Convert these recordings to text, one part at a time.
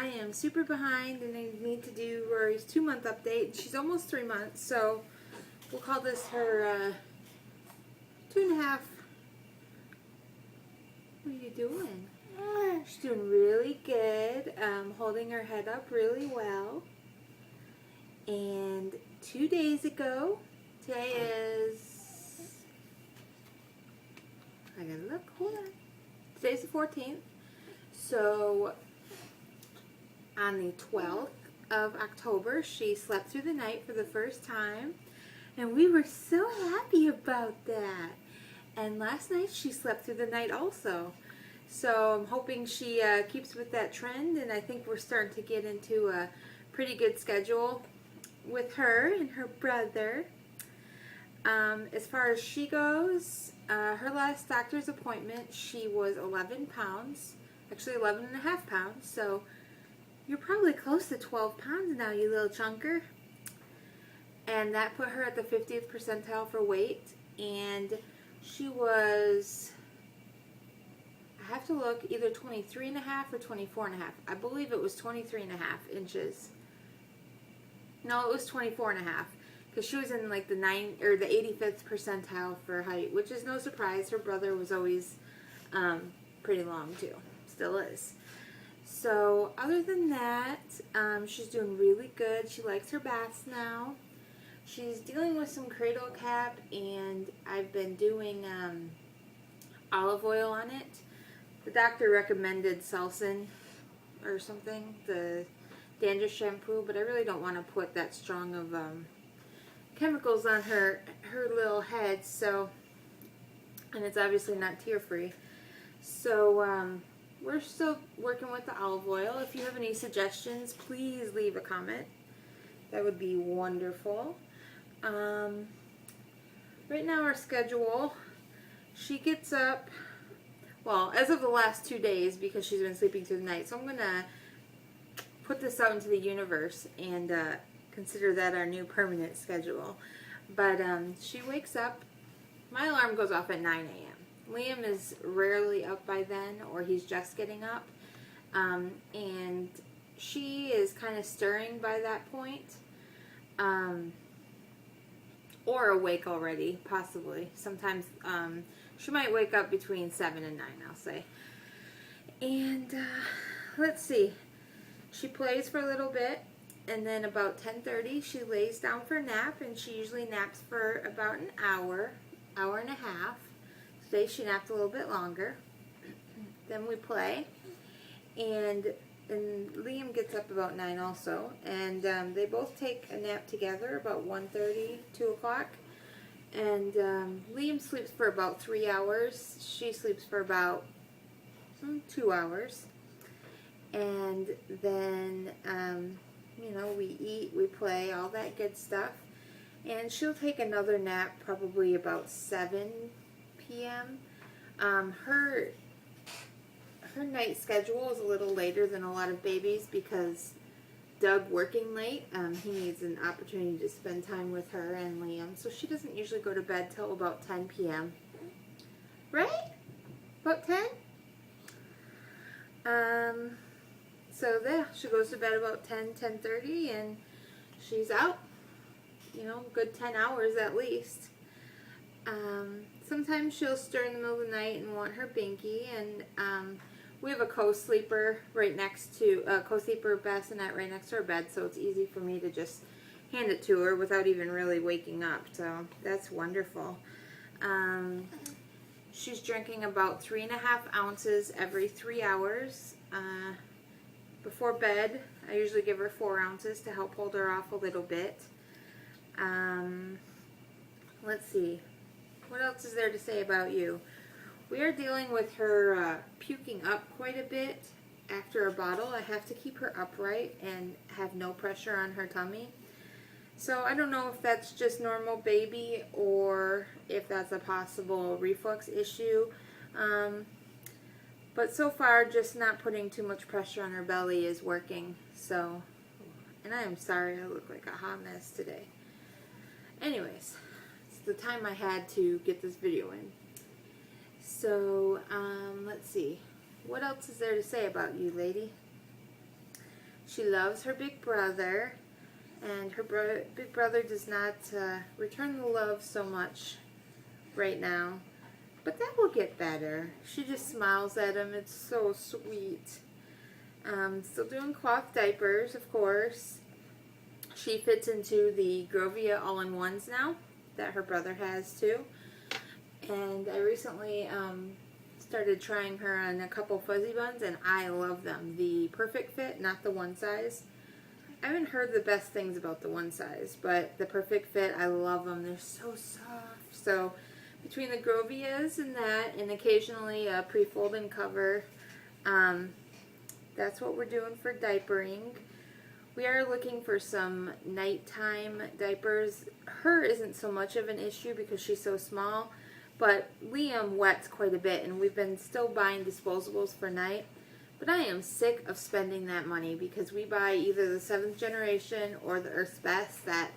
I am super behind and I need to do Rory's 2-month update. She's almost 3 months, so we'll call this her 2.5. What are you doing? She's doing really good, holding her head up really well. And 2 days ago, today is, I gotta look, hold on. Today's the 14th. So on the 12th of October, she slept through the night for the first time. And we were so happy about that. And last night she slept through the night also. So I'm hoping she keeps with that trend, and I think we're starting to get into a pretty good schedule with her and her brother. As far as she goes, her last doctor's appointment, she was 11 pounds, actually 11.5 pounds, so you're probably close to 12 pounds now, you little chunker. And that put her at the 50th percentile for weight, and she was, I have to look, either 23.5 or 24.5. I believe it was 23.5 inches. No, it was 24.5, because she was in like the 85th percentile for height, which is no surprise. Her brother was always pretty long too, still is. So other than that, she's doing really good. She likes her baths now. She's dealing with some cradle cap, and I've been doing olive oil on it. The doctor recommended Selsun or something, the dandruff shampoo, but I really don't want to put that strong of chemicals on her little head. So, and it's obviously not tear-free. So we're still working with the olive oil. If you have any suggestions, please leave a comment. That would be wonderful. Right now our schedule, she gets up, well, as of the last 2 days, because she's been sleeping through the night. So I'm going to put this out into the universe and consider that our new permanent schedule. But she wakes up, my alarm goes off at 9 a.m. Liam is rarely up by then, or he's just getting up. And she is kind of stirring by that point. Or awake already, possibly. Sometimes she might wake up between 7 and 9, I'll say. And let's see. She plays for a little bit, and then about 10:30 she lays down for a nap, and she usually naps for about an hour, hour and a half. Today she napped a little bit longer. Then we play, and Liam gets up about 9 also, and they both take a nap together about 1:30, 2 o'clock. And Liam sleeps for about 3 hours. She sleeps for about 2 hours. And then, you know, we eat, we play, all that good stuff. And she'll take another nap probably about 7 p.m. Her night schedule is a little later than a lot of babies because Doug working late, he needs an opportunity to spend time with her and Liam. So she doesn't usually go to bed till about 10 p.m. Right? About 10? So yeah, she goes to bed about 10:30, and she's out, you know, good 10 hours at least. Sometimes she'll stir in the middle of the night and want her binky, and we have a co-sleeper right next to, co-sleeper bassinet right next to her bed, so it's easy for me to just hand it to her without even really waking up, so that's wonderful. She's drinking about 3.5 ounces every 3 hours. Before bed, I usually give her 4 ounces to help hold her off a little bit. Let's see. What else is there to say about you? We are dealing with her puking up quite a bit after a bottle. I have to keep her upright and have no pressure on her tummy. So I don't know if that's just normal baby or if that's a possible reflux issue. But so far, just not putting too much pressure on her belly is working. So, and I am sorry I look like a hot mess today. Anyways, it's the time I had to get this video in. So, let's see. What else is there to say about you, lady? She loves her big brother, and her big brother does not return the love so much right now. But that will get better. She just smiles at him. It's so sweet. Still doing cloth diapers, of course. She fits into the Grovia all-in-ones now that her brother has too. And I recently started trying her on a couple fuzzy buns, and I love them. The perfect fit, not the one size. I haven't heard the best things about the one size, but the perfect fit, I love them. They're so soft. So between the Grovias and that, and occasionally a pre-fold and cover, that's what we're doing for diapering. We are looking for some nighttime diapers. Her isn't so much of an issue because she's so small, but Liam wets quite a bit, and we've been still buying disposables for night. But I am sick of spending that money because we buy either the 7th generation or the Earth's Best that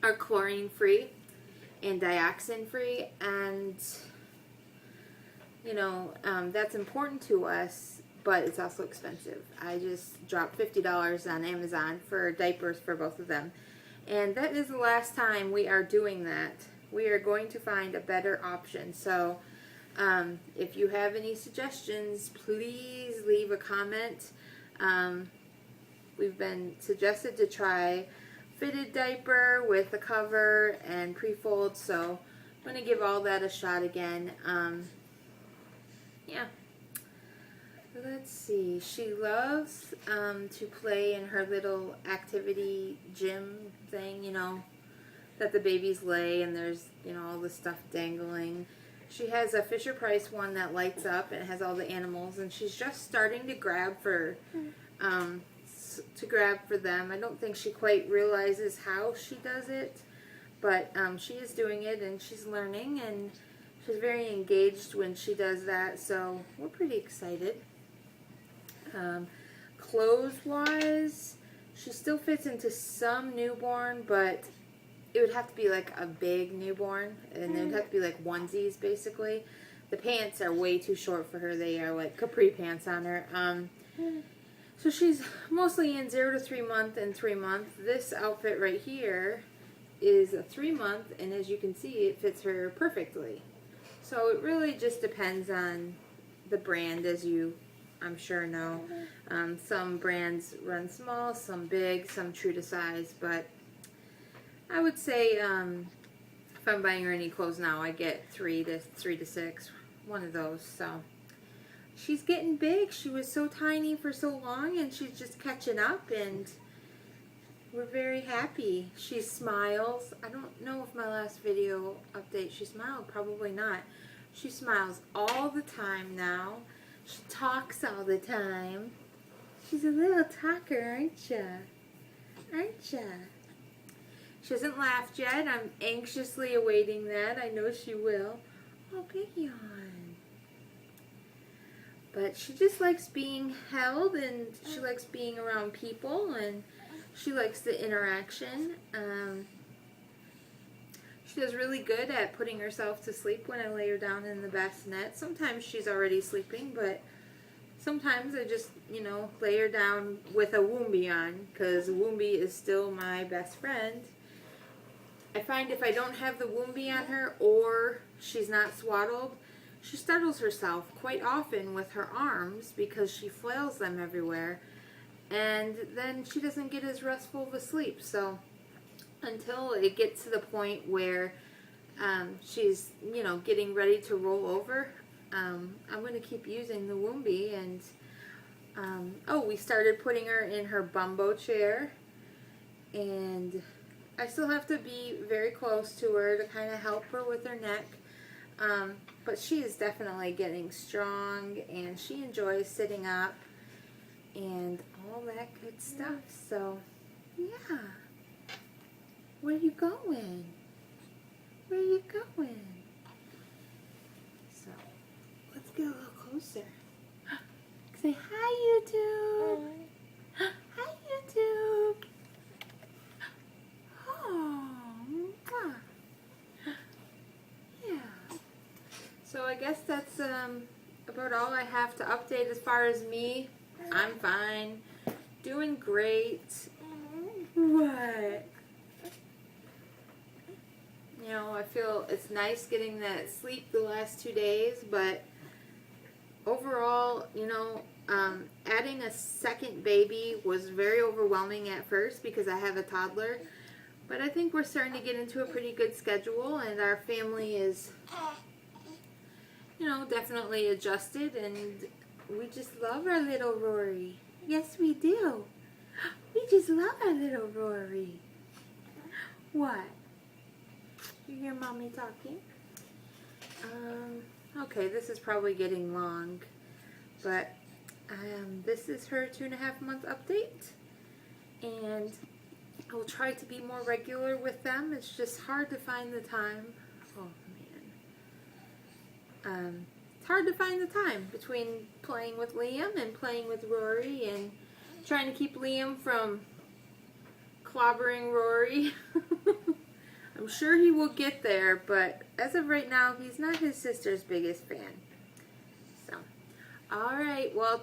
are chlorine free and dioxin free, and you know, that's important to us, but it's also expensive. I just dropped $50 on Amazon for diapers for both of them, and that is the last time we are doing that. We are going to find a better option. So if you have any suggestions, please leave a comment. We've been suggested to try fitted diaper with a cover and pre-fold, so I'm going to give all that a shot again. Yeah. Let's see. She loves to play in her little activity gym thing, you know, that the babies lay, and there's, you know, all the stuff dangling. She has a Fisher-Price one that lights up and has all the animals, and she's just starting to grab for them. I don't think she quite realizes how she does it, but she is doing it, and she's learning, and she's very engaged when she does that, so we're pretty excited. Clothes-wise, she still fits into some newborn, but it would have to be like a big newborn, and it would have to be like onesies, basically. The pants are way too short for her. They are like capri pants on her. So she's mostly in 0 to 3 month and 3 month. This outfit right here is a 3 month, and as you can see, it fits her perfectly. So it really just depends on the brand, as you, I'm sure, know. Some brands run small, some big, some true to size, but I would say if I'm buying her any clothes now, I get 3 to 6, one of those. So she's getting big. She was so tiny for so long, and she's just catching up, and we're very happy. She smiles. I don't know if my last video update she smiled. Probably not. She smiles all the time now. She talks all the time. She's a little talker, aren't ya? Aren't ya? She hasn't laughed yet. I'm anxiously awaiting that. I know she will. Oh, big yawn. But she just likes being held, and she likes being around people, and she likes the interaction. She does really good at putting herself to sleep when I lay her down in the bassinet. Sometimes she's already sleeping, but sometimes I just, you know, lay her down with a Woombie on, because Woombie is still my best friend. I find if I don't have the Woombie on her, or she's not swaddled, she startles herself quite often with her arms because she flails them everywhere, and then she doesn't get as restful of a sleep. So until it gets to the point where she's, you know, getting ready to roll over, I'm going to keep using the Woombie. And oh, we started putting her in her bumbo chair, and I still have to be very close to her to kind of help her with her neck. But she is definitely getting strong, and she enjoys sitting up and all that good stuff. So, yeah. Where are you going? Where are you going? So, let's get a little closer. Say hi, YouTube. Hi, YouTube. Oh, mwah. Yeah. So I guess that's about all I have to update as far as me. I'm fine. Doing great. What? You know, I feel it's nice getting that sleep the last 2 days, but overall, you know, adding a second baby was very overwhelming at first because I have a toddler. But I think we're starting to get into a pretty good schedule, and our family is, you know, definitely adjusted, and we just love our little Rory. Yes, we do. We just love our little Rory. What? You hear Mommy talking? Okay, this is probably getting long, but this is her 2.5-month update, and I'll try to be more regular with them. It's just hard to find the time. Oh man. It's hard to find the time between playing with Liam and playing with Rory and trying to keep Liam from clobbering Rory. I'm sure he will get there, but as of right now, he's not his sister's biggest fan. So, alright, well,